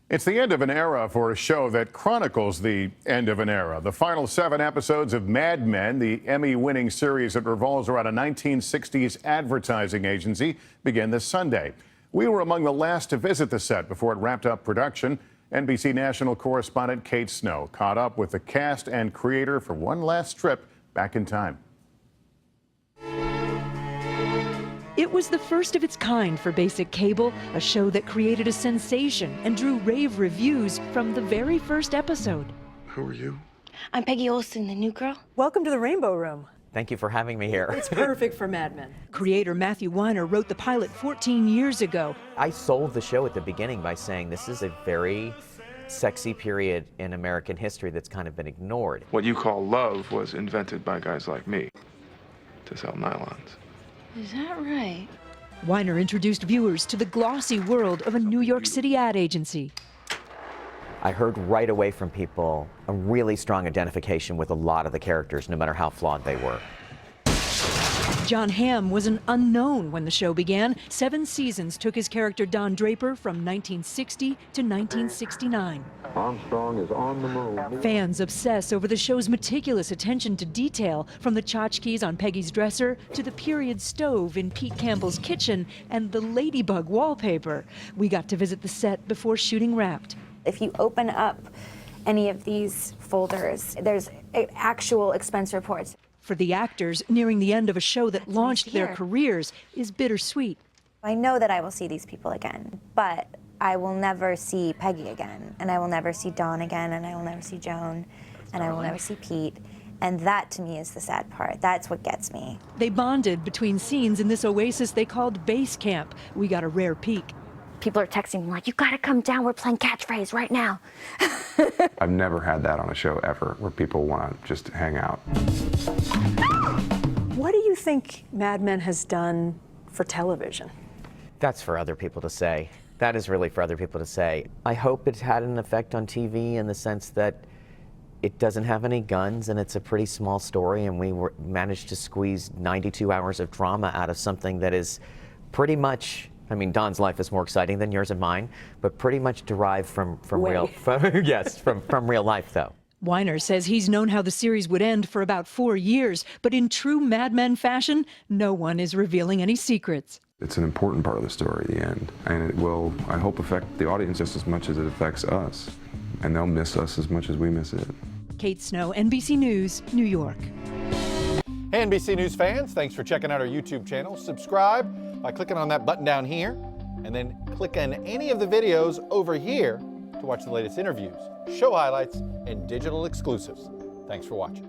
It's the end of an era for a show that chronicles the end of an era. The final 7 episodes of Mad Men, the Emmy-winning series that revolves around a 1960s advertising agency, begin this Sunday. We were among the last to visit the set before it wrapped up production. NBC national correspondent Kate Snow caught up with the cast and creator for one last trip back in time. It was the first of its kind for basic cable, a show that created a sensation and drew rave reviews from the very first episode. Who are you? I'm Peggy Olson, the new girl. Welcome to the Rainbow Room. Thank you for having me here. It's perfect for Mad Men. Creator Matthew Weiner wrote the pilot 14 years ago. I sold the show at the beginning by saying this is a very sexy period in American history that's kind of been ignored. What you call love was invented by guys like me to sell nylons. Is that right? Weiner introduced viewers to the glossy world of a New York City ad agency. I heard right away from people a really strong identification with a lot of the characters, no matter how flawed they were. Jon Hamm was an unknown when the show began. 7 seasons took his character Don Draper from 1960 to 1969. Armstrong is on the moon. Fans obsess over the show's meticulous attention to detail, from the tchotchkes on Peggy's dresser to the period stove in Pete Campbell's kitchen and the ladybug wallpaper. We got to visit the set before shooting wrapped. If you open up any of these folders, there's actual expense reports. For the actors, nearing the end of a show that launched their careers is bittersweet. I know that I will see these people again, but I will never see Peggy again, and I will never see Dawn again, and I will never see Joan, and I will never see Pete. And that, to me, is the sad part. That's what gets me. They bonded between scenes in this oasis they called base camp. We got a rare peek. People are texting me like, you gotta come down, we're playing catchphrase right now. I've never had that on a show ever, where people want to just hang out. What do you think Mad Men has done for television? That's for other people to say. That is really for other people to say. I hope it's had an effect on TV in the sense that it doesn't have any guns and it's a pretty small story, and we managed to squeeze 92 hours of drama out of something that is pretty much, I mean, Don's life is more exciting than yours and mine, but pretty much derived from real, from real life, though. Weiner says he's known how the series would end for about 4 years, but in true Mad Men fashion, no one is revealing any secrets. It's an important part of the story, the end, and it will, I hope, affect the audience just as much as it affects us, and they'll miss us as much as we miss it. Kate Snow, NBC News, New York. Hey, NBC News fans, thanks for checking out our YouTube channel. Subscribe by clicking on that button down here, and then click on any of the videos over here to watch the latest interviews, show highlights, and digital exclusives. Thanks for watching.